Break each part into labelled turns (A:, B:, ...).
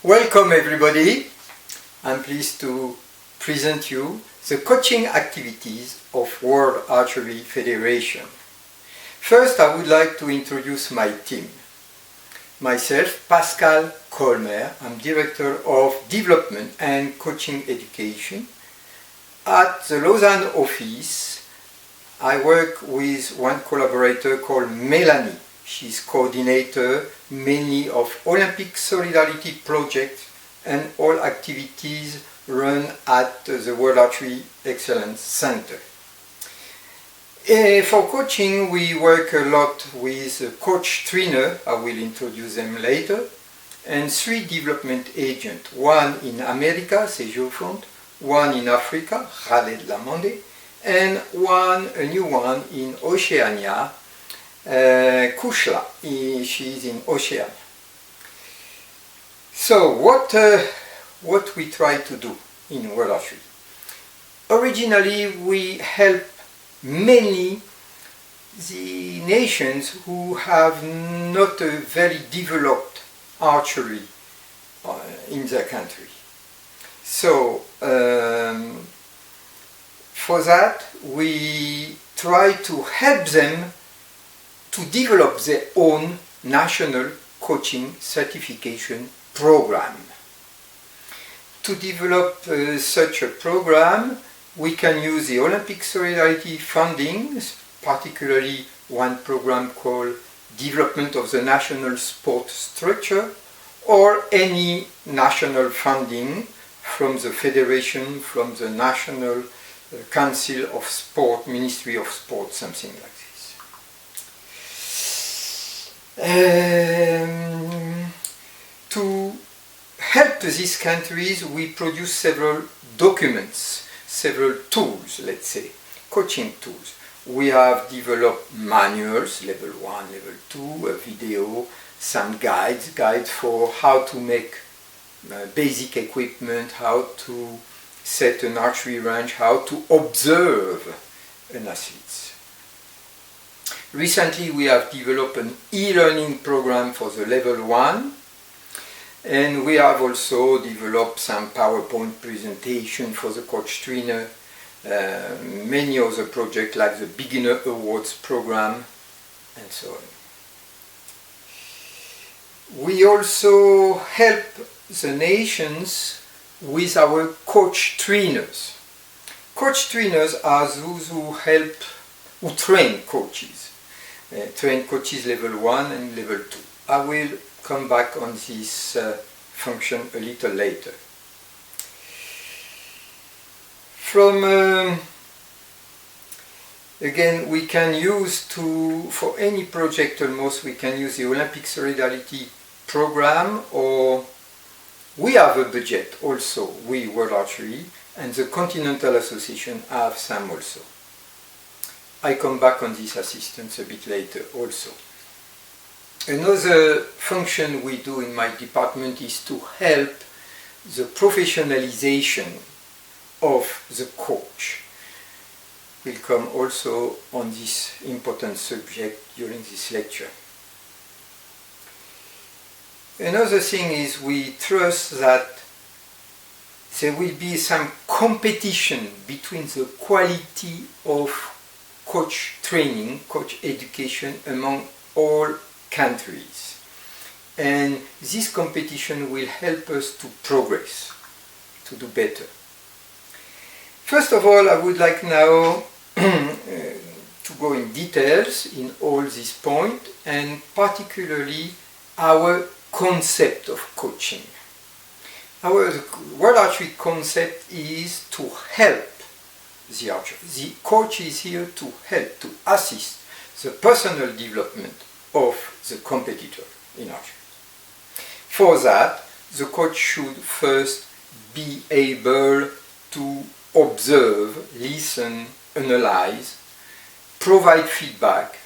A: Welcome everybody. I'm pleased to present you the coaching activities of World Archery Federation. First, I would like to introduce my team. Myself, Pascal Colmer. I'm Director of Development and Coaching Education. At the Lausanne office, I work with one collaborator called Melanie. She's coordinator mainly of Olympic Solidarity projects and all activities run at the World Archery Excellence Center. For coaching, we work a lot with a coach trainer, I will introduce them later, and 3 development agents, one in America, Sergio Font, one in Africa, Khaled Lamande, and a new one in Oceania, Kushla. She is in Oceania. So what we try to do in World Archery? Originally we help mainly the nations who have not a very developed archery in their country. So for that we try to help them to develop their own national coaching certification program. To develop such a program, we can use the Olympic Solidarity fundings, particularly one program called Development of the National Sport Structure, or any national funding from the Federation, from the National Council of Sport, Ministry of Sport, something like this. To help these countries, we produce several documents, several tools, let's say, coaching tools. We have developed manuals, level 1, level 2, a video, some guides for how to make basic equipment, how to set an archery range, how to observe an athlete. Recently we have developed an e-learning program for the level 1, and we have also developed some PowerPoint presentation for the coach trainer, many other projects like the Beginner Awards program, and so on. We also help the nations with our coach trainers. Coach trainers are those who train coaches. Train coaches level 1 and level 2. I will come back on this function a little later. Again, we can use for any project almost, we can use the Olympic Solidarity program, or we have a budget also, we World Archery, and the Continental Association have some also. I come back on this assistance a bit later also. Another function we do in my department is to help the professionalization of the coach. We'll come also on this important subject during this lecture. Another thing is we trust that there will be some competition between the quality of coach training, coach education among all countries. And this competition will help us to progress, to do better. First of all, I would like now to go in details in all these points, and particularly our concept of coaching. Our World Archery concept is to help the archer. The coach is here to help, to assist the personal development of the competitor in archery. For that, the coach should first be able to observe, listen, analyze, provide feedback,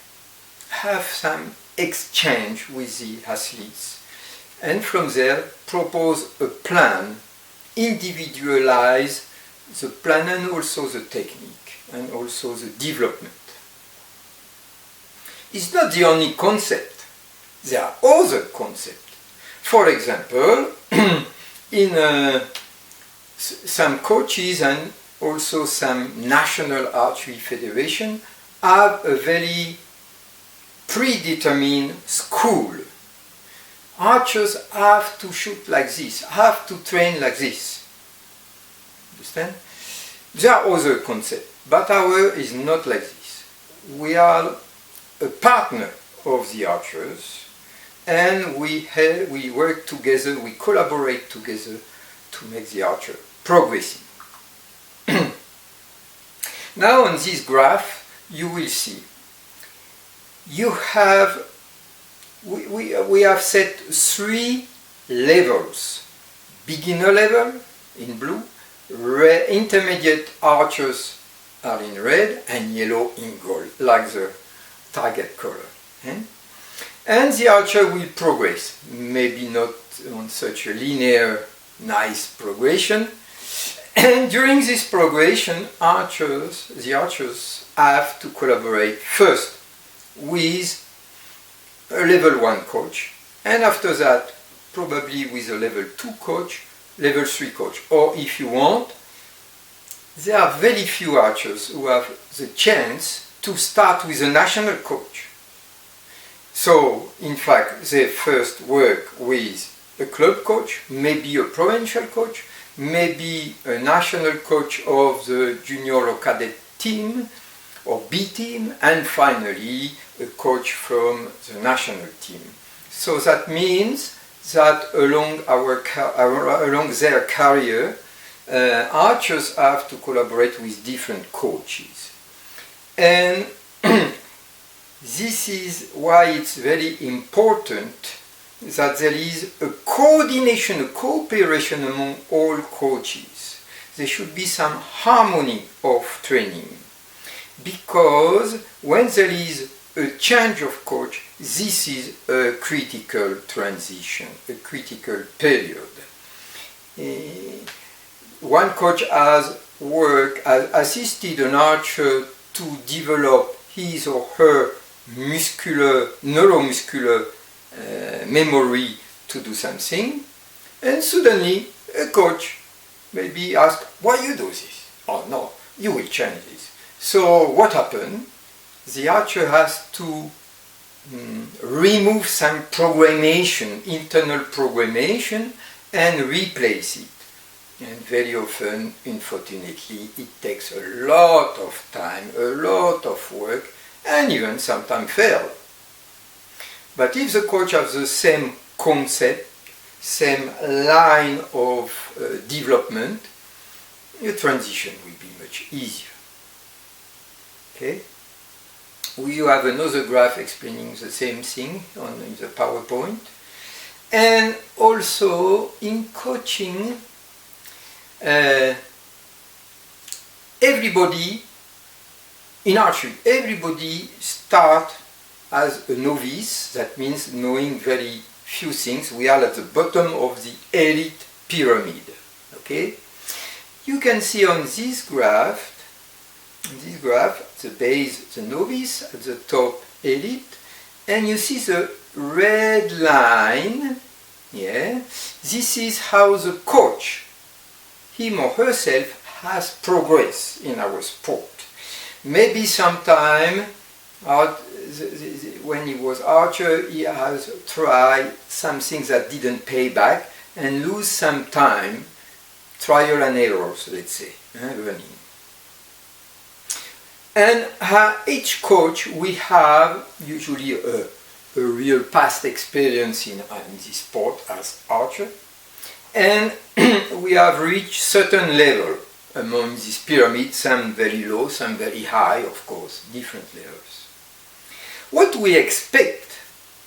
A: have some exchange with the athletes, and from there propose a plan, individualize the plan and also the technique and also the development. It's not the only concept. There are other concepts. For example, in some coaches and also some national archery federation have a very predetermined school. Archers have to shoot like this, have to train like this. Understand? There are other concepts, but our is not like this. We are a partner of the archers, and we work together, we collaborate together to make the archer progressing. Now on this graph you will see we have set 3 levels: beginner level in blue, intermediate archers are in red, and yellow in gold, like the target color. And the archer will progress, maybe not on such a linear, nice progression. And during this progression, the archers have to collaborate first with a level 1 coach, and after that probably with a level 2 coach, level 3 coach. Or if you want, there are very few archers who have the chance to start with a national coach. So in fact they first work with a club coach, maybe a provincial coach, maybe a national coach of the junior or cadet team or B team, and finally a coach from the national team. So that means that along their career, archers have to collaborate with different coaches. And this is why it's very important that there is a coordination, a cooperation among all coaches. There should be some harmony of training, because when there is a change of coach, this is a critical transition, a critical period. One coach has assisted an archer to develop his or her neuromuscular memory to do something, and suddenly a coach maybe asks, why you do this? Oh no, you will change this. So what happened? The archer has to remove some programmation, internal programmation, and replace it. And very often, unfortunately, it takes a lot of time, a lot of work, and even sometimes fail. But if the coach has the same concept, same line of development, your transition will be much easier. Okay? We have another graph explaining the same thing in the PowerPoint. And also in coaching, everybody in archery, everybody starts as a novice. That means knowing very few things. We are at the bottom of the elite pyramid. Okay? You can see on this graph, the base, the novice, at the top, elite, and you see the red line. Yeah, this is how the coach, him or herself, has progressed in our sport. Maybe sometime when he was archer, he has tried something that didn't pay back and lose some time, trial and errors, let's say, running. And each coach, we have usually a real past experience in this sport as archer, and we have reached certain level among this pyramid, some very low, some very high, of course, different levels. What we expect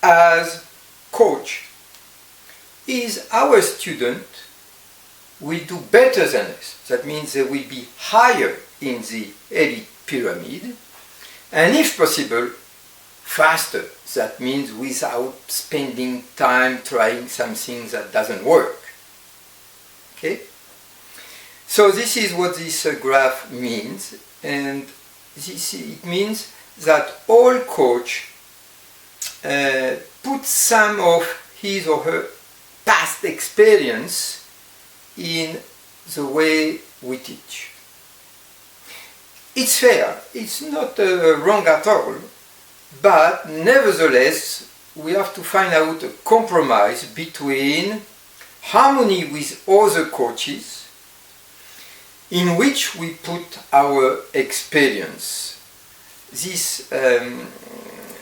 A: as coach is our student will do better than us. That means they will be higher in the elite pyramid, and if possible, faster. That means without spending time trying something that doesn't work. Okay? So this is what this graph means, and it means that all coach put some of his or her past experience in the way we teach. It's fair, it's not wrong at all, but nevertheless we have to find out a compromise between harmony with other coaches in which we put our experience. This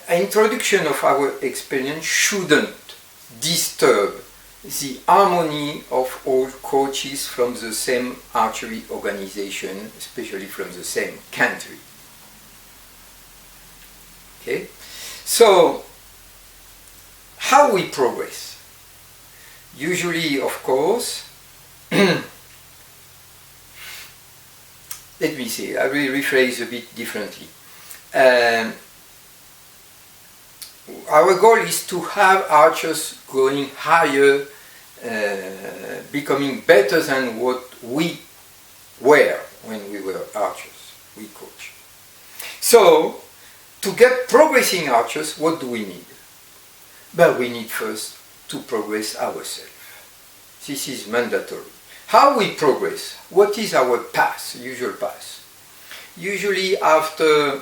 A: introduction of our experience shouldn't disturb the harmony of all coaches from the same archery organization, especially from the same country. Okay? So, how we progress? Usually, of course, let me see, I will rephrase a bit differently. Our goal is to have archers going higher, becoming better than what we were when we were archers, we coach. So, to get progressing archers, what do we need? But we need first to progress ourselves. This is mandatory. How we progress? What is our path, usual path? Usually after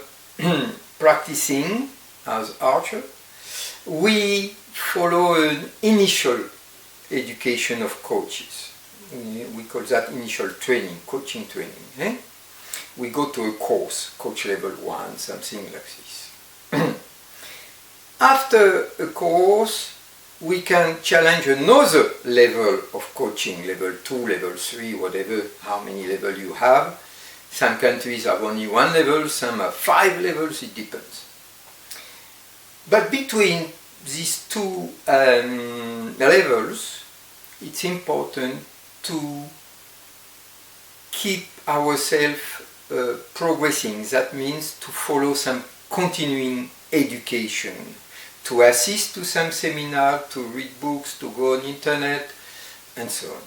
A: practicing as archer, we follow an initial education of coaches. We call that initial training, coaching training. We go to a course, coach level 1, something like this. After a course, we can challenge another level of coaching, level 2, level 3, whatever, how many levels you have. Some countries have only 1 level, some have 5 levels, it depends. But between these two levels, it's important to keep ourselves progressing. That means to follow some continuing education, to assist to some seminar, to read books, to go on internet, and so on.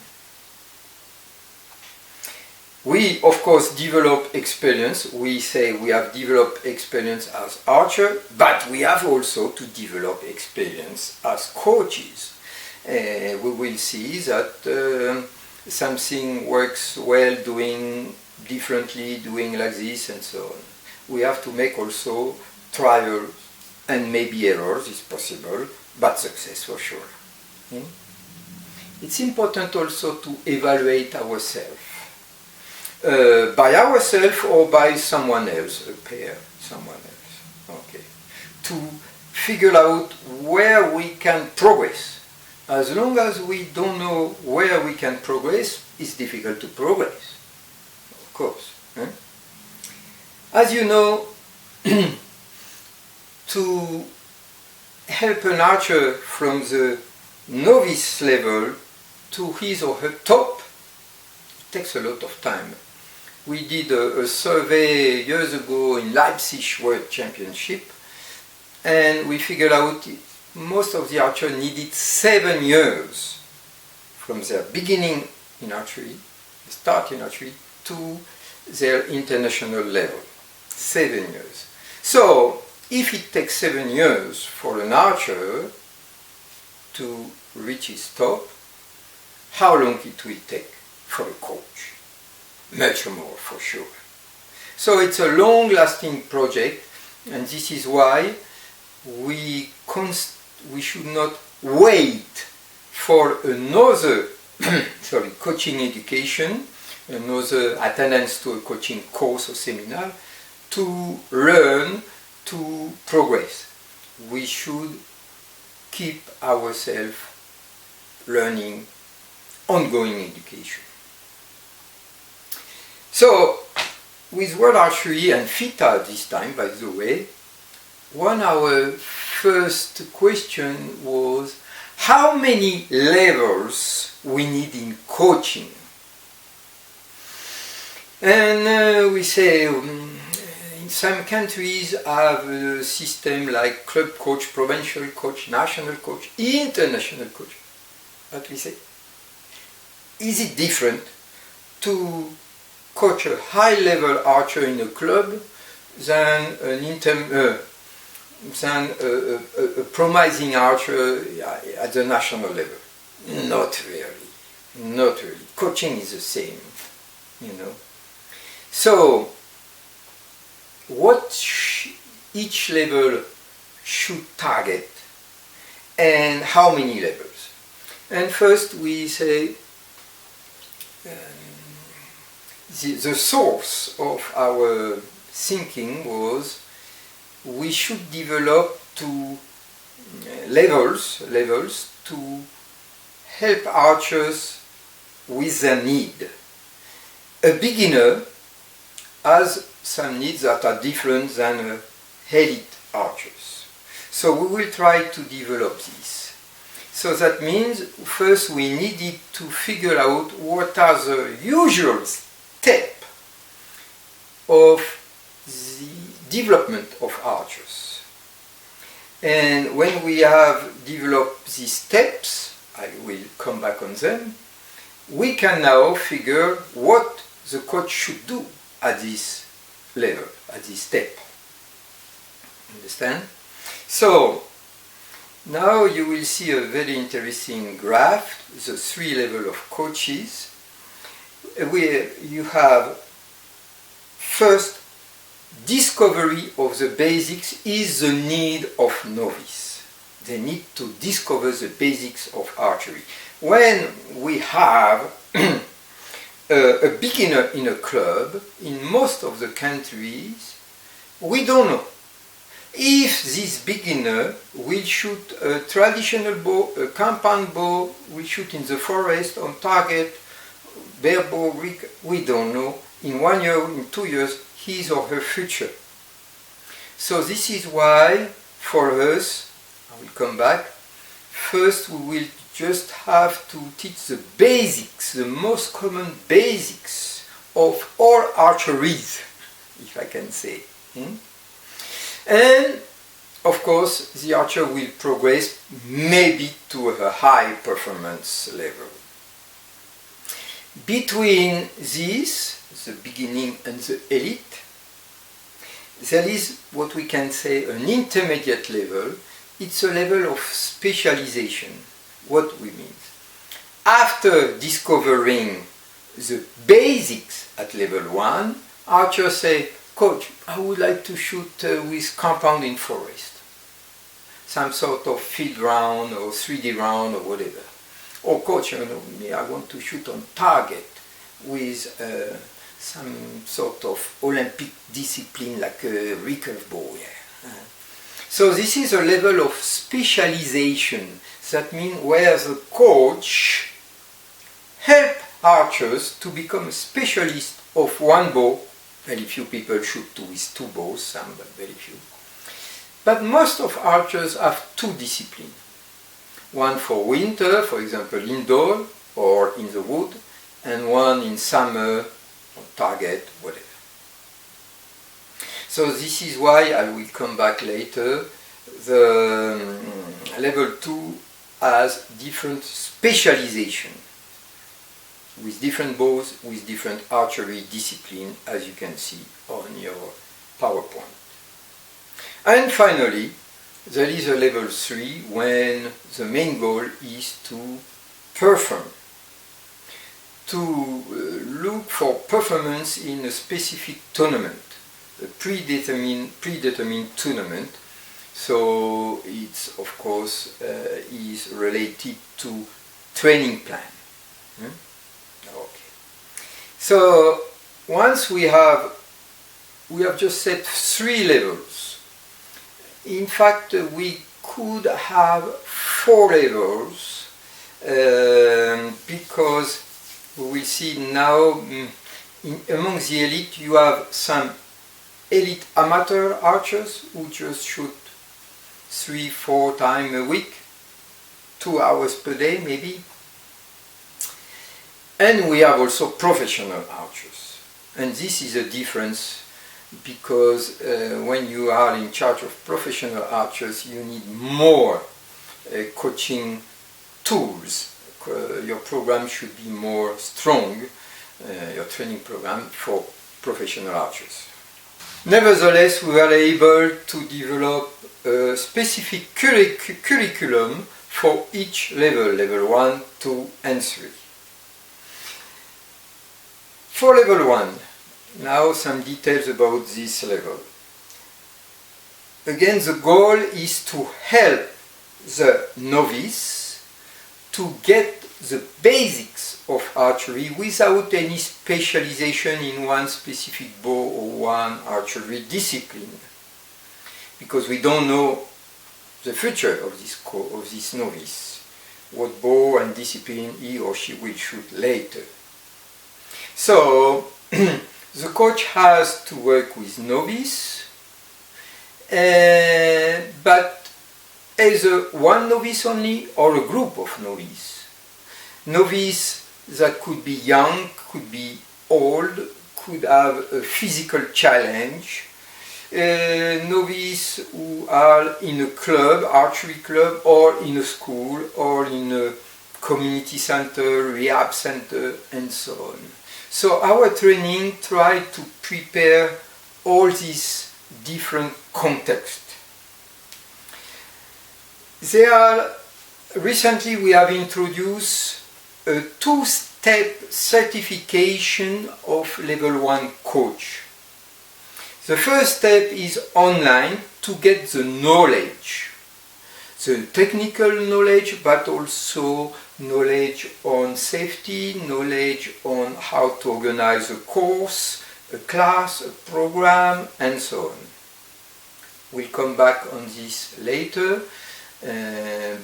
A: We, of course, develop experience. We say we have developed experience as archer, but we have also to develop experience as coaches. We will see that something works well doing differently, doing like this, and so on. We have to make also trials and maybe errors, is possible, but success for sure. It's important also to evaluate ourselves. By ourselves or by someone else, a pair, someone else. Okay. To figure out where we can progress. As long as we don't know where we can progress, it's difficult to progress. Of course. As you know, to help an archer from the novice level to his or her top, it takes a lot of time. We did a survey years ago in Leipzig World Championship, and we figured out most of the archers needed 7 years from their beginning in archery, start in archery, to their international level. 7 years. So, if it takes 7 years for an archer to reach his top, how long it will take for a coach? Much more, for sure. So it's a long-lasting project, and this is why we should not wait for another coaching education, another attendance to a coaching course or seminar to learn to progress. We should keep ourselves learning, ongoing education. So, with World Archery and FITA this time, by the way, our first question was how many levels we need in coaching. And we say in some countries have a system like club coach, provincial coach, national coach, international coach. But we say, is it different to coach a high-level archer in a club than a promising archer at the national level? Not really. Not really. Coaching is the same, you know. So, what each level should target and how many levels? And first we say the source of our thinking was we should develop two levels to help archers with their need. A beginner has some needs that are different than elite archers. So we will try to develop this. So that means first we needed to figure out what are the usual steps of the development of archers. And when we have developed these steps, I will come back on them, we can now figure what the coach should do at this level, at this step. Understand? So, now you will see a very interesting graph, the three levels of coaches, where you have first discovery of the basics is the need of novice. They need to discover the basics of archery. When we have a beginner in a club, in most of the countries, we don't know if this beginner will shoot a traditional bow, a compound bow, will shoot in the forest, on target, bare bow, we don't know. In 1 year, in 2 years, his or her future. So this is why, for us, I will come back, first we will just have to teach the basics, the most common basics of all archeries, if I can say. And of course the archer will progress maybe to a high performance level. Between this, the beginning and the elite, there is what we can say an intermediate level. It's a level of specialization. What we mean? After discovering the basics at level 1, archers say, "Coach, I would like to shoot with compound in forest. Some sort of field round or 3D round or whatever. Or coach, you know, I want to shoot on target with some sort of Olympic discipline like a recurve bow." Yeah. So this is a level of specialization. That means where the coach help archers to become a specialist of one bow. Very few people shoot with two bows, some, but very few. But most of archers have two disciplines. One for winter, for example, indoor or in the wood, and one in summer, on target, whatever. So this is why, I will come back later, the level 2 has different specialization with different bows, with different archery discipline, as you can see on your PowerPoint. And finally, there is a level 3 when the main goal is to perform, to look for performance in a specific tournament, a predetermined tournament. So it's of course is related to training plan. Okay. So once we have just set 3 levels. In fact, we could have 4 levels because we will see now among the elite you have some elite amateur archers who just shoot 3-4 times a week, 2 hours per day maybe. And we have also professional archers. And this is a difference because when you are in charge of professional archers, you need more coaching tools. Your program should be more strong, your training program for professional archers. Nevertheless, we were able to develop a specific curriculum for each level, level 1, 2 and 3. For level 1, now some details about this level. Again, the goal is to help the novice to get the basics of archery without any specialization in one specific bow or one archery discipline, because we don't know the future of this novice, what bow and discipline he or she will shoot later. So the coach has to work with novice, but either one novice only or a group of novice. Novice that could be young, could be old, could have a physical challenge. Novice who are in a club, archery club, or in a school, or in a community center, rehab center, and so on. So our training tries to prepare all these different contexts. Recently we have introduced a two-step certification of level 1 coach. The first step is online to get the knowledge, the technical knowledge, but also knowledge on safety, knowledge on how to organize a course, a class, a program, and so on. We'll come back on this later,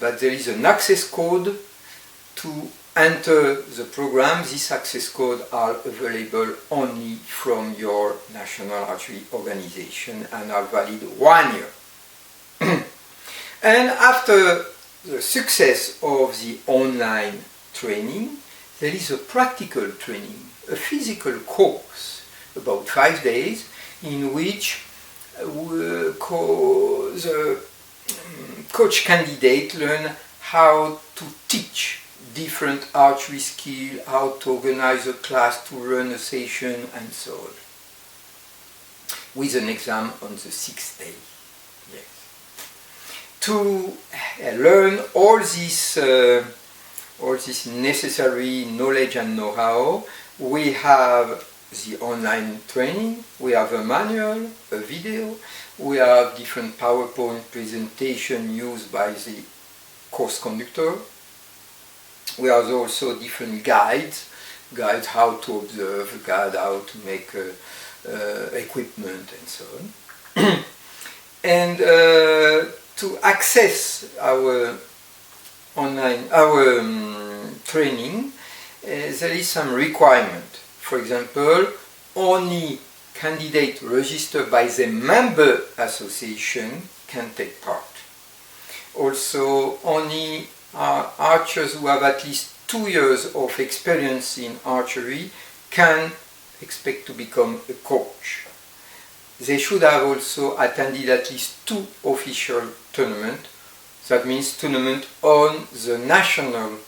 A: but there is an access code to enter the program. These access codes are available only from your National Archery Organization and are valid 1 year. And after the success of the online training, there is a practical training, a physical course, about 5 days, in which the coach candidate learn how to teach different archery skills, how to organize a class, to run a session, and so on, with an exam on the 6th day. Yes. To learn all this necessary knowledge and know-how, we have the online training, we have a manual, a video, we have different PowerPoint presentation used by the course conductor. We have also different guides how to observe, guide how to make equipment and so on. And to access our online, training, there is some requirement. For example, only candidates registered by the member association can take part. Also, only archers who have at least 2 years of experience in archery can expect to become a coach. They should have also attended at least 2 official tournaments. That means tournament on the national,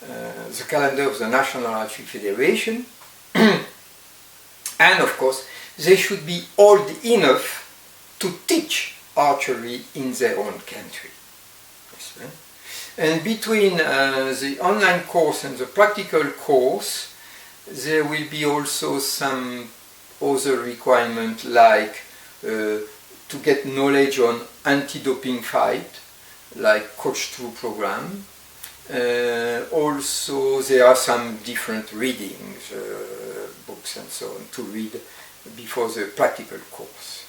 A: the calendar of the National Archery Federation. And of course, they should be old enough to teach archery in their own country. And between the online course and the practical course, there will be also some other requirements, like to get knowledge on anti-doping fight, like Coach True program. Also, there are some different readings, books and so on, to read before the practical course.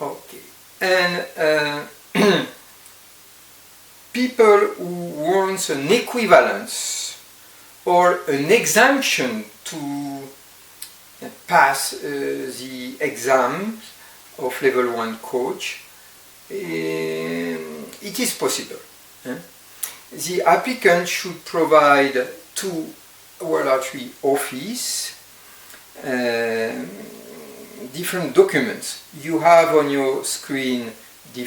A: Okay, and people who want an equivalence or an exemption to pass the exam of level 1 coach, it is possible. The applicant should provide to World Archery Office different documents. You have on your screen the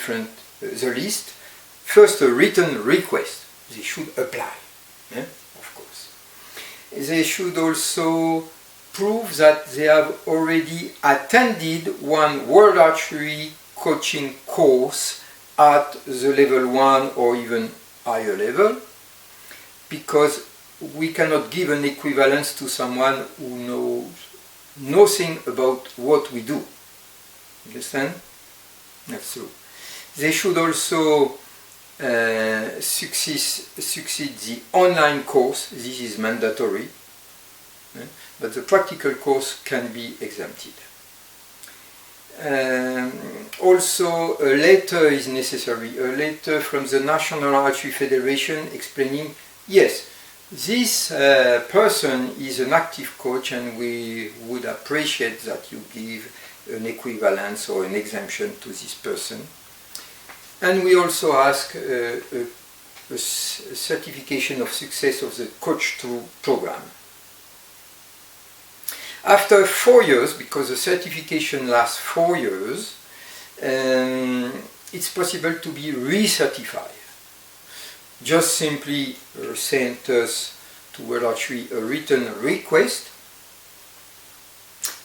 A: list. First, a written request. They should apply, of course. They should also prove that they have already attended one World Archery coaching course at the level 1 or even higher level, because we cannot give an equivalence to someone who knows nothing about what we do. Understand? That's true. They should also succeed the online course. This is mandatory, but the practical course can be exempted. Also, a letter is necessary, a letter from the National Archery Federation explaining, yes, this person is an active coach and we would appreciate that you give an equivalence or an exemption to this person. And we also ask a certification of success of the Coach Through program. After 4 years, because the certification lasts 4 years, it's possible to be recertified. Just simply send us to World Archery a written request,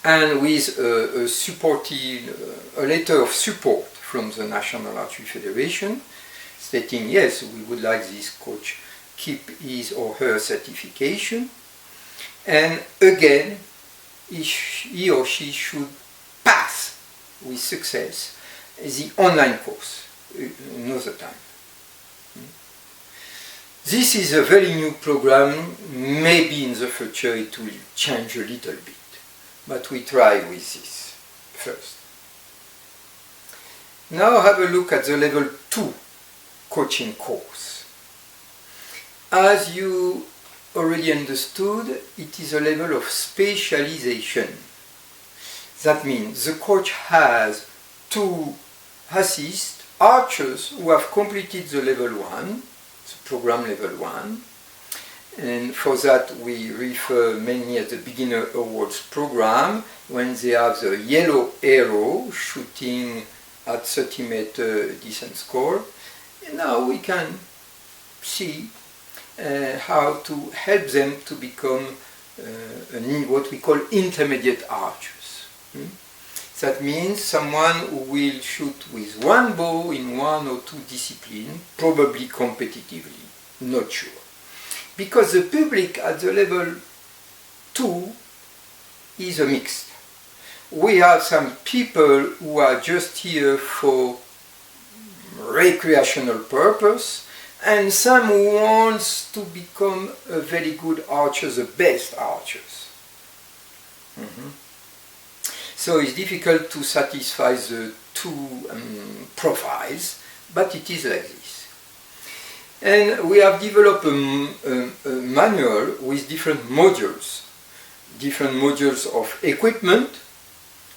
A: and with a letter of support from the National Archery Federation, stating, yes, we would like this coach keep his or her certification, and again, he or she should pass with success the online course another time. This is a very new program. Maybe in the future it will change a little bit, but we try with this first. Now have a look at the level 2 coaching course. As you already understood, it is a level of specialization. That means the coach has to assist archers who have completed the level 1, the program level 1, and for that we refer mainly at the Beginner Awards program, when they have the yellow arrow shooting at 30-meter distance score. And now we can see how to help them to become what we call intermediate archers. That means someone who will shoot with one bow in 1 or 2 disciplines, probably competitively, not sure. Because the public at the level 2 is a mixed. We have some people who are just here for recreational purpose, and some who wants to become a very good archer, the best archers. So it's difficult to satisfy the two profiles, but it is like this. And we have developed a manual with different modules of equipment,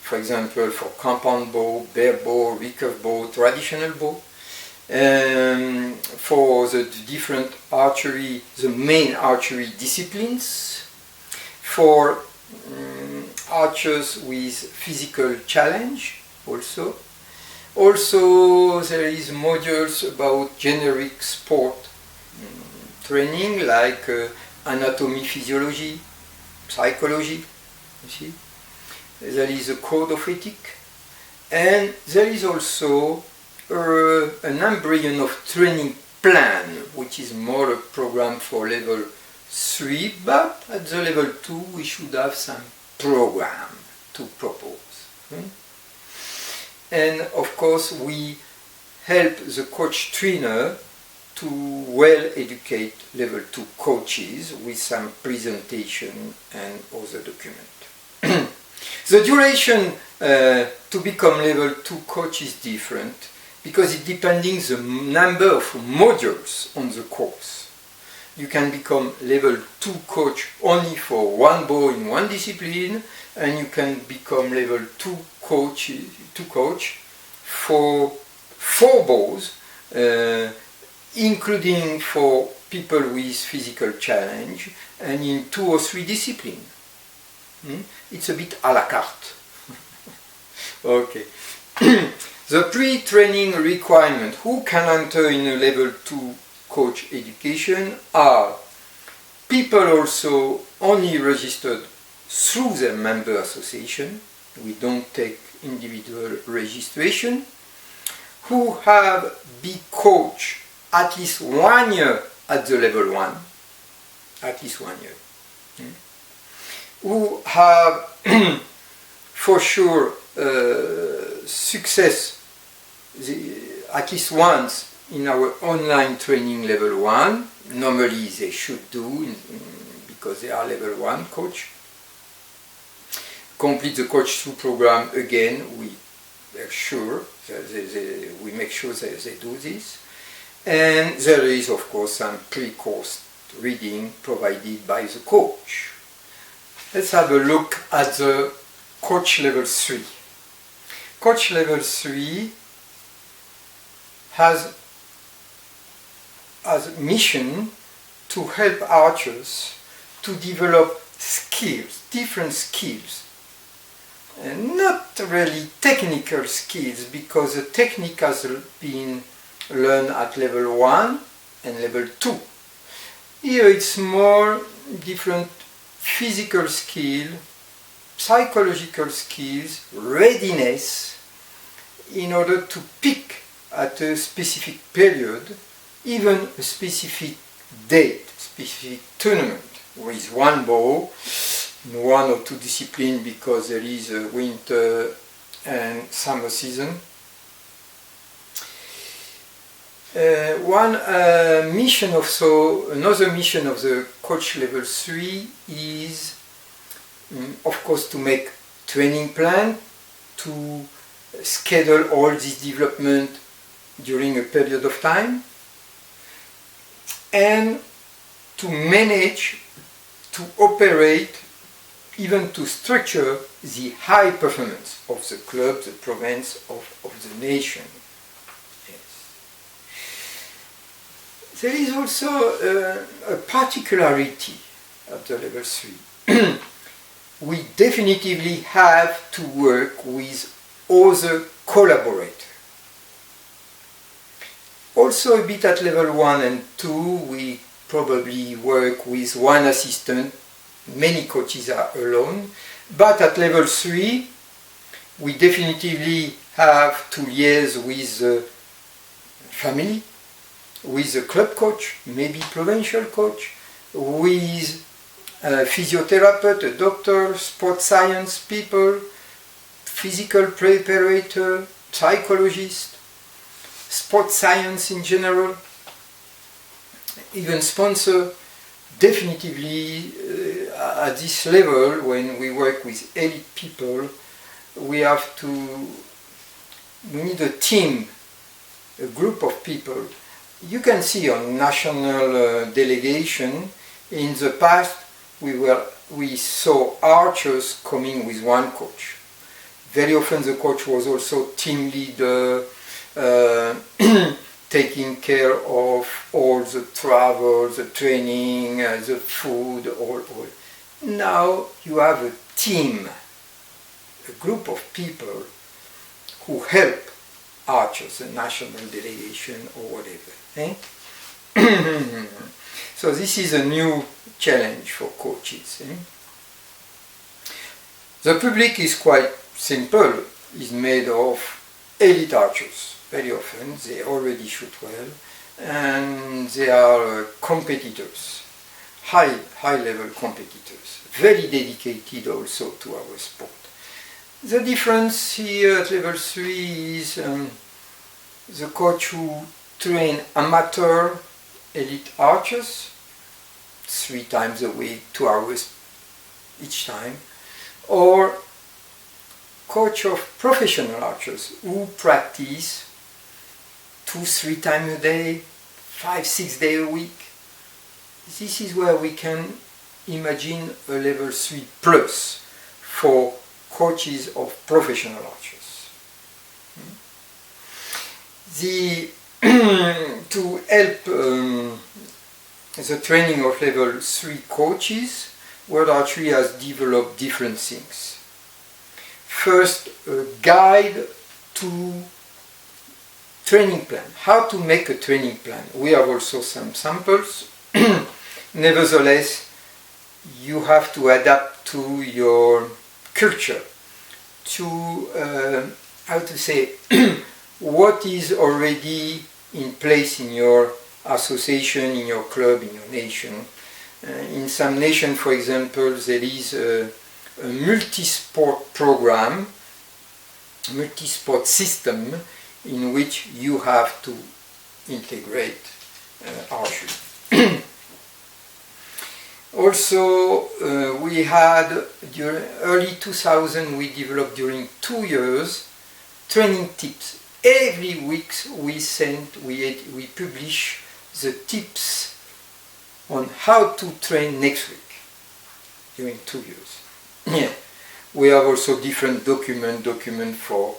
A: for example, for compound bow, bare bow, recurve bow, traditional bow, for the different archery, the main archery disciplines, for archers with physical challenge also. Also there is modules about generic sport training like anatomy, physiology, psychology, you see. There is a code of ethics, and there is also an embryon of training plan, which is more a program for level 3, but at the level 2 we should have some program to propose. And of course we help the coach trainer to well educate level 2 coaches with some presentation and other document. The duration to become level 2 coach is different because it depends on the number of modules on the course. You can become level 2 coach only for one bow in one discipline, and you can become level 2 coach for 4 bows, including for people with physical challenge, and in 2 or 3 disciplines. It's a bit à la carte. Okay. The pre-training requirement, who can enter in a level 2 coach education, are people also only registered through their member association. We don't take individual registration, who have been coached at least 1 year at the level 1, at least 1 year, who have for sure success at least once in our online training level 1. Normally they should do because they are level 1 coach. Complete the coach through program again. We make sure we make sure that they do this. And there is of course some pre-course reading provided by the coach. Let's have a look at the coach level 3. Coach level 3 has as a mission to help archers to develop skills, different skills, and not really technical skills, because the technique has been learned at level 1 and level 2. Here it's more different physical skill, psychological skills, readiness in order to pick at a specific period, even a specific date, specific tournament with one bow, in 1 or 2 disciplines, because there is a winter and summer season. Another mission of the coach level 3 is, of course, to make training plan, to schedule all this development during a period of time, and to manage, to operate, even to structure the high performance of the club, the province, of the nation. Yes. There is also a particularity at the level 3. We definitively have to work with other collaborators. Also a bit at level 1 and 2, we probably work with one assistant. Many coaches are alone. But at level 3, we definitively have to liaise with the family, with the club coach, maybe provincial coach, with a physiotherapist, a doctor, sports science people, physical preparator, psychologist, sports science in general, even sponsor. Definitively at this level, when we work with elite people, we need a team, a group of people. You can see on national delegation, in the past we saw archers coming with one coach. Very often the coach was also team leader, taking care of all the travel, the training, the food, all. Now you have a team, a group of people who help archers, the national delegation or whatever. Eh? So this is a new challenge for coaches. Eh? The public is quite simple, is made of elite archers. Very often they already shoot well, and they are competitors, high level competitors, very dedicated also to our sport. The difference here at level 3 is the coach who train amateur elite archers 3 times a week, 2 hours each time, or coach of professional archers who practice 2-3 times a day, 5-6 days a week. This is where we can imagine a level 3 plus for coaches of professional archers. To help the training of level 3 coaches, World Archery has developed different things. First, a guide to training plan, how to make a training plan. We have also some samples. Nevertheless, you have to adapt to your culture, to, how to say, what is already in place in your association, in your club, in your nation. In some nations, for example, there is a multi-sport program, multi-sport system in which you have to integrate archery. Also, we had during early 2000, we developed during 2 years training tips. Every week we publish the tips on how to train next week during 2 years. Yeah. We have also different document for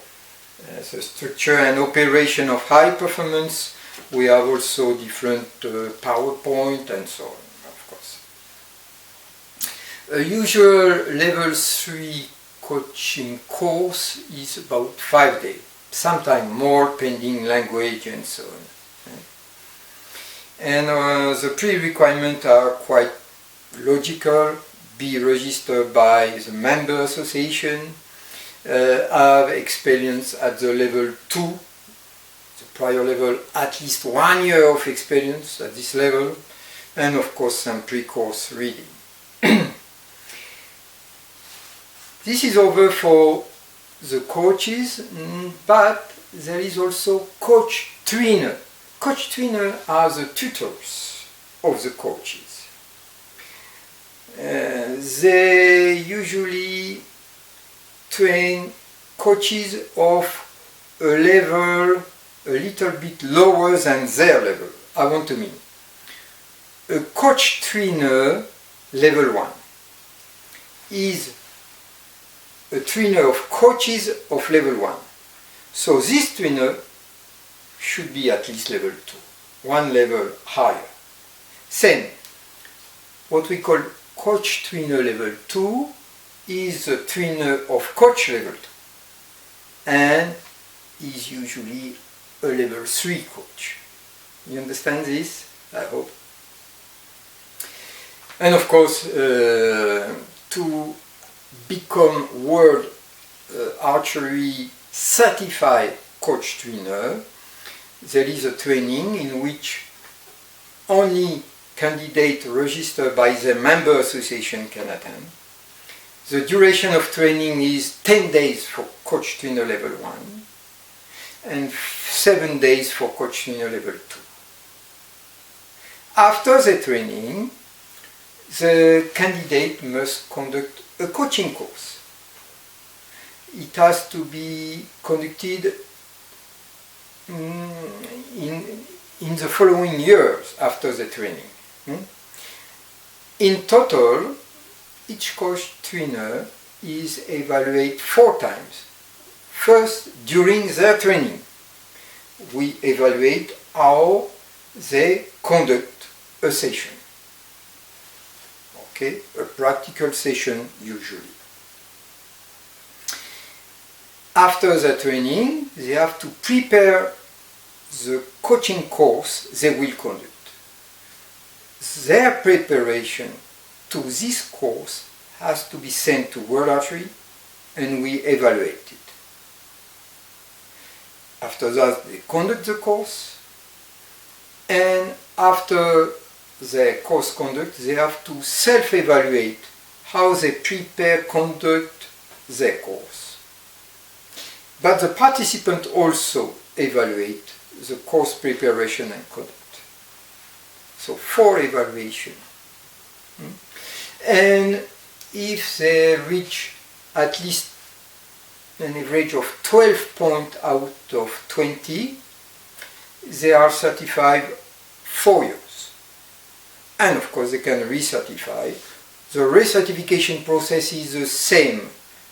A: the structure and operation of high performance. We have also different PowerPoint and so on. A usual level 3 coaching course is about 5 days, sometimes more pending language and so on. And the pre-requirements are quite logical: be registered by the member association, have experience at the level 2, the prior level, at least 1 year of experience at this level, and of course some pre-course reading. This is over for the coaches, but there is also coach trainer. Coach trainer are the tutors of the coaches. They usually train coaches of a level a little bit lower than their level. I want to mean a coach trainer level 1 is a trainer of coaches of level 1. So this trainer should be at least level 2, 1 level higher. Then, what we call coach trainer level 2 is the trainer of coach level 2 and is usually a level 3 coach. You understand this? I hope. And of course, to become world archery certified coach trainer, there is a training in which only candidates registered by the member association can attend. The duration of training is 10 days for coach trainer level 1 and 7 days for coach trainer level 2. After the training, the candidate must conduct a coaching course. It has to be conducted in the following years after the training. In total, each coach trainer is evaluated 4 times. First, during their training, we evaluate how they conduct a session. Okay, a practical session usually. After the training, they have to prepare the coaching course they will conduct. Their preparation to this course has to be sent to World Archery and we evaluate it. After that, they conduct the course, and after the course conduct, they have to self-evaluate how they conduct their course. But the participants also evaluate the course preparation and conduct. So 4 evaluations. And if they reach at least an average of 12 points out of 20, they are certified 4 years. And of course they can recertify. The recertification process is the same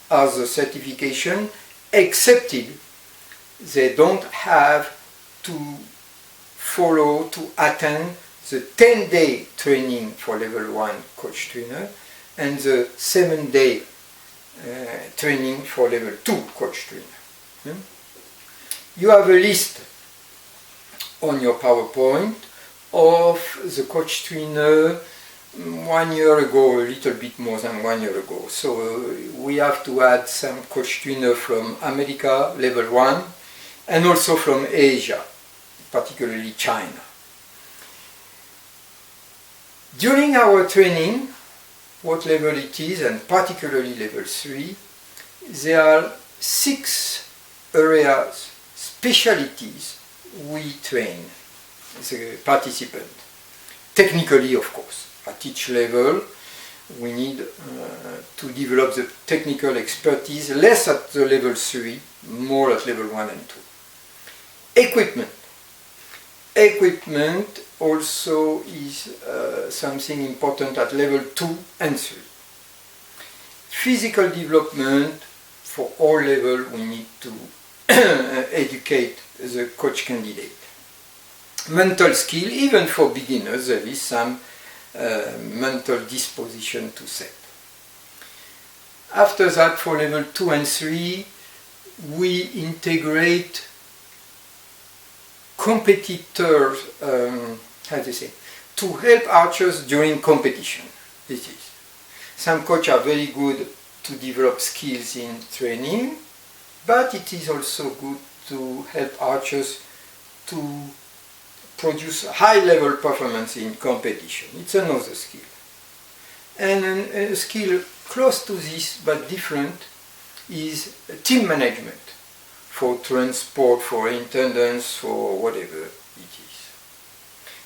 A: as the certification, excepted they don't have to attend the 10-day training for level 1 coach trainer and the 7-day training for level 2 coach trainer. You have a list on your PowerPoint of the coach trainer 1 year ago, a little bit more than 1 year ago. So we have to add some coach trainer from America, level 1, and also from Asia, particularly China. During our training, what level it is, and particularly level 3, there are 6 areas, specialties we train the participant. Technically, of course, at each level we need to develop the technical expertise, less at the level 3, more at level 1 and 2. Equipment. Equipment also is something important at level 2 and 3. Physical development, for all levels we need to educate the coach candidate. Mental skill, even for beginners, there is some mental disposition to set. After that, for level 2 and 3, we integrate competitors, to help archers during competition. This is. Some coaches are very good to develop skills in training, but it is also good to help archers to produce high-level performance in competition. It's another skill. And a skill close to this but different is team management, for transport, for attendance, for whatever it is.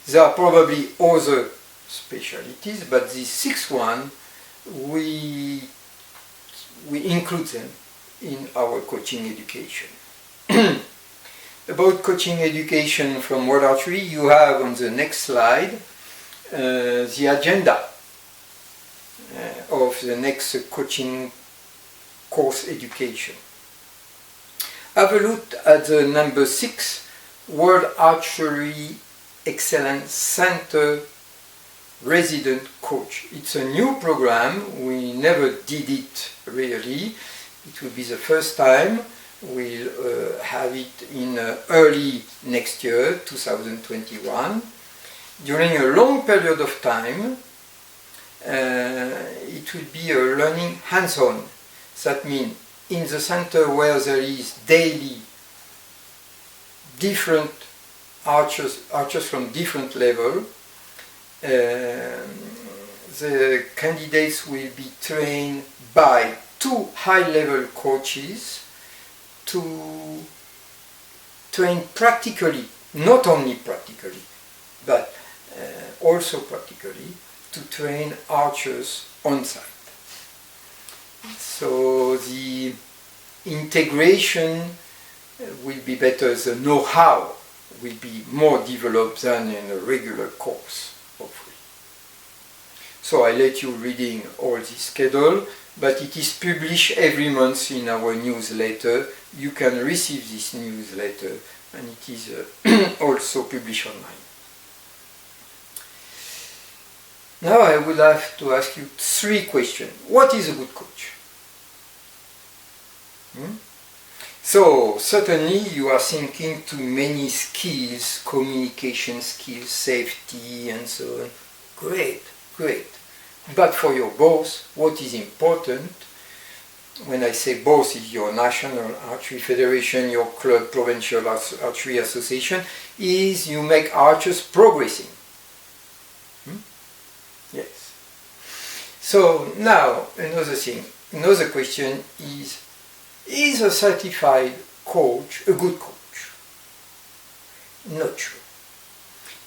A: There are probably other specialties, but these 6 ones, we include them in our coaching education. About coaching education from World Archery, you have on the next slide the agenda of the next coaching course education. Have a look at the number 6, World Archery Excellence Center Resident Coach. It's a new program, we never did it really. It will be the first time. We'll have it in early next year, 2021. During a long period of time, it will be a learning hands-on. That means in the center where there is daily different archers from different levels, the candidates will be trained by 2 high-level coaches to train practically, not only practically, but also practically, to train archers on site. So the integration will be better, the know-how will be more developed than in a regular course, hopefully. So I let you reading all this schedule, but it is published every month in our newsletter. You can receive this newsletter, and it is also published online. Now I would like to ask you 3 questions. What is a good coach? So certainly you are thinking to many skills, communication skills, safety and so on. Great, great. But for your boss, what is important, when I say boss, is your National Archery Federation, your club, Provincial Archery Association, is you make archers progressing. Yes. So now another thing, another question is a certified coach a good coach? Not sure.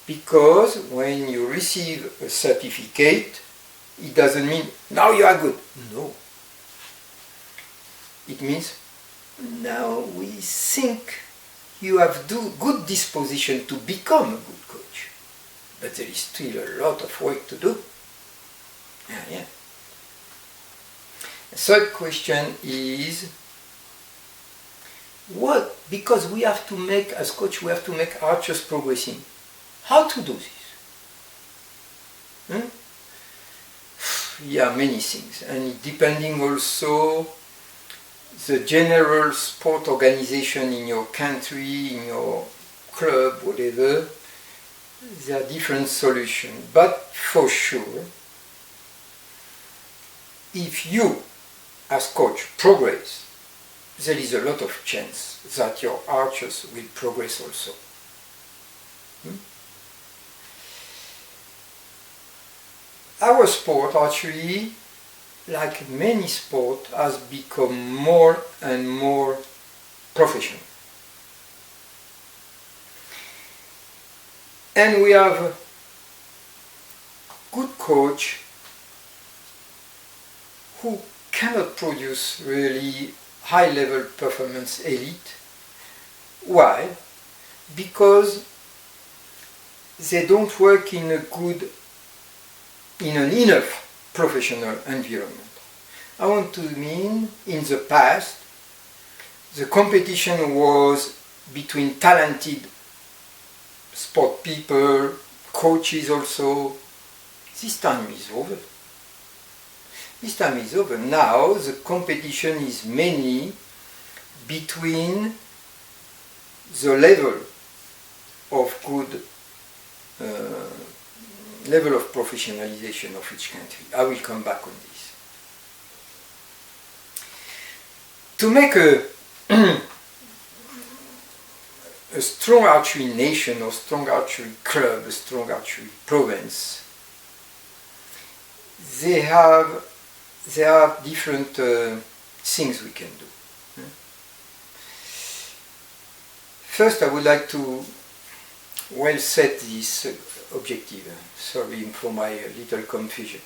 A: Because when you receive a certificate, it doesn't mean now you are good. No. It means now we think you have good disposition to become a good coach. But there is still a lot of work to do. Yeah. The third question is what? Because we have to make, as coach, we have to make archers progressing. How to do this? Yeah, many things, and depending also the general sport organization in your country, in your club, whatever, there are different solutions. But for sure, if you, as coach, progress, there is a lot of chance that your archers will progress also. Our sport, archery, like many sports, has become more and more professional. And we have a good coach who cannot produce really high-level performance elite. Why? Because they don't work in an enough professional environment. I want to mean, in the past, the competition was between talented sport people, coaches also. This time is over. This time is over. Now the competition is mainly between the level of good level of professionalization of each country. I will come back on this. To make a strong archery nation or strong archery club, a strong archery province, there are different things we can do. First, I would like to well set this objective. Sorry for my little confusion.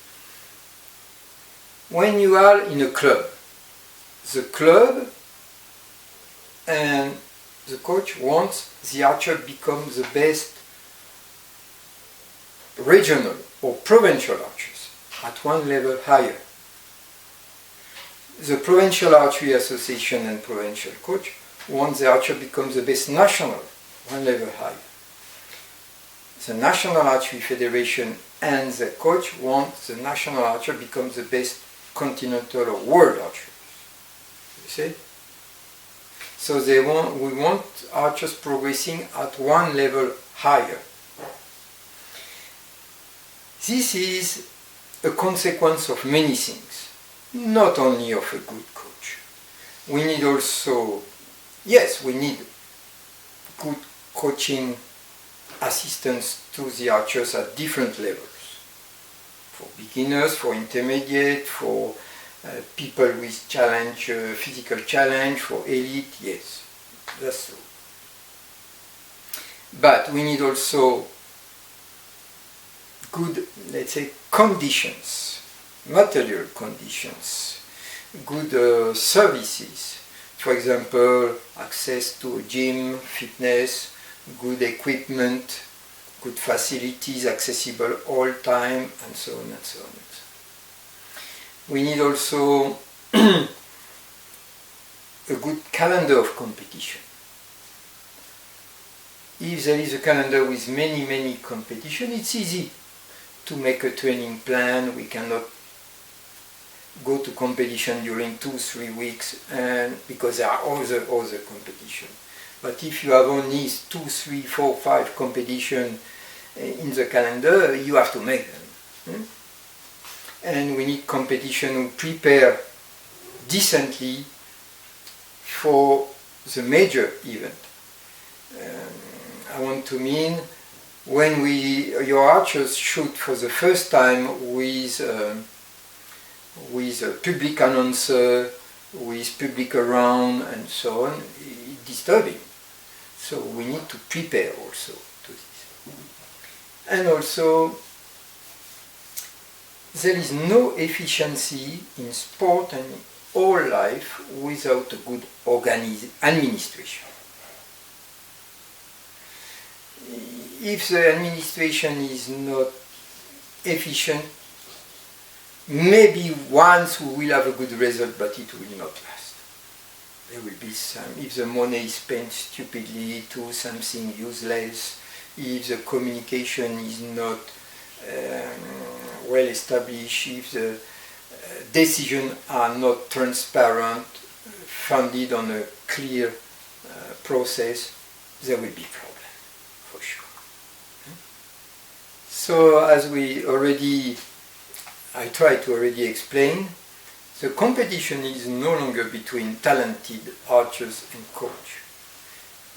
A: When you are in a club, the club and the coach wants the archer become the best regional or provincial archers at one level higher. The Provincial Archery Association and provincial coach want the archer become the best national, one level higher. The National Archery Federation and the coach want the national archer become the best continental or world archer. You see? So we want archers progressing at one level higher. This is a consequence of many things, not only of a good coach. We need also, yes, we need good coaching assistance to the archers at different levels. For beginners, for intermediate, for people with challenge, physical challenge, for elite, yes, that's true. But we need also good, let's say, conditions, material conditions, good services. For example, access to a gym, fitness, good equipment, good facilities accessible all time, and so on and so on. We need also a good calendar of competition. If there is a calendar with many competitions, it's easy to make a training plan. We cannot go to competition during 2-3 weeks and because there are other competitions. But if you have only 2, 3, 4, 5 competitions in the calendar, you have to make them. And we need competition who prepare decently for the major event. I want to mean when your archers shoot for the first time with a public announcer, with public around and so on, it's disturbing. So we need to prepare also to this. And also, there is no efficiency in sport and all life without a good administration. If the administration is not efficient, maybe once we will have a good result, but it will not last. There will be some, if the money is spent stupidly to something useless, if the communication is not well established, if the decisions are not transparent, founded on a clear process, there will be problem, for sure. So as I tried to already explain, the competition is no longer between talented archers and coach.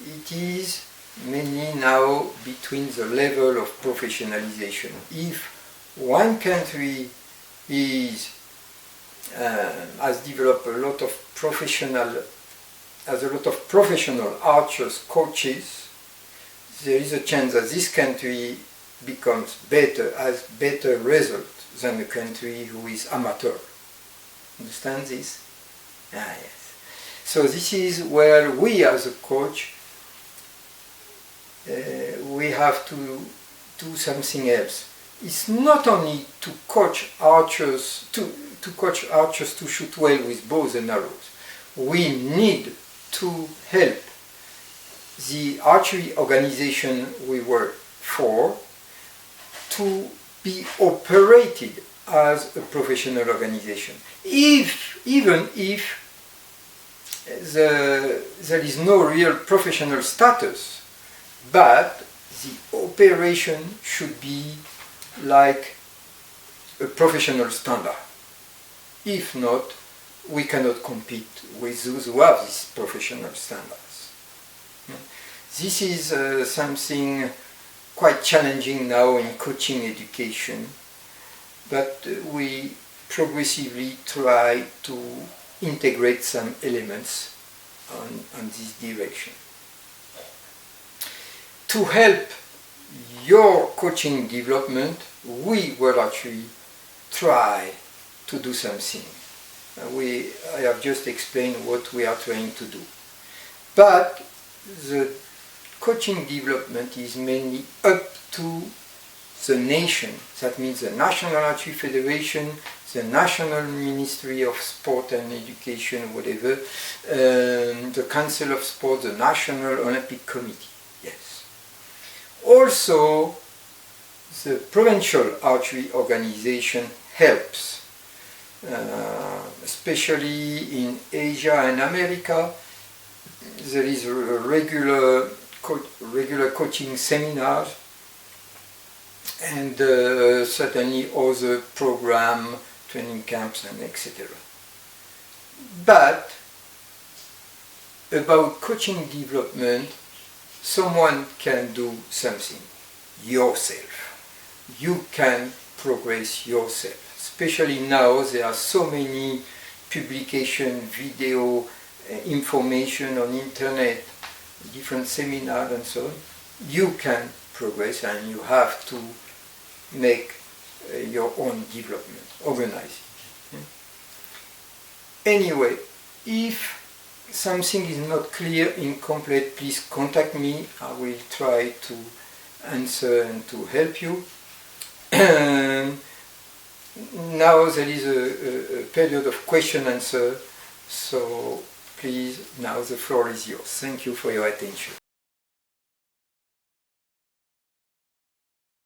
A: It is mainly now between the level of professionalization. If one country has developed a lot of professional archers, coaches, there is a chance that this country becomes better, has better results than a country who is amateur. Understand this? Ah, yes. So this is where we as a coach, we have to do something else. It's not only to coach archers to shoot well with bows and arrows. We need to help the archery organization we work for to be operated as a professional organization. Even if there is no real professional status, but the operation should be like a professional standard. If not, we cannot compete with those who have these professional standards. This is something quite challenging now in coaching education, but we progressively try to integrate some elements on this direction. To help your coaching development, we will actually try to do something. I have just explained what we are trying to do. But the coaching development is mainly up to the nation. That means the National Archery Federation, the National Ministry of Sport and Education, whatever, the Council of Sport, the National Olympic Committee. Yes. Also, the provincial archery organization helps. Especially in Asia and America, there is a regular coaching seminars and certainly other program, training camps and etc. But about coaching development, someone can do something yourself. You can progress yourself. Especially now, there are so many publication, video, information on internet, different seminars and so on. You can progress and you have to make your own development, organize it. Anyway, if something is not clear, incomplete, please contact me. I will try to answer and to help you. Now there is a period of question and answer, so please, now the floor is yours. Thank you for your attention.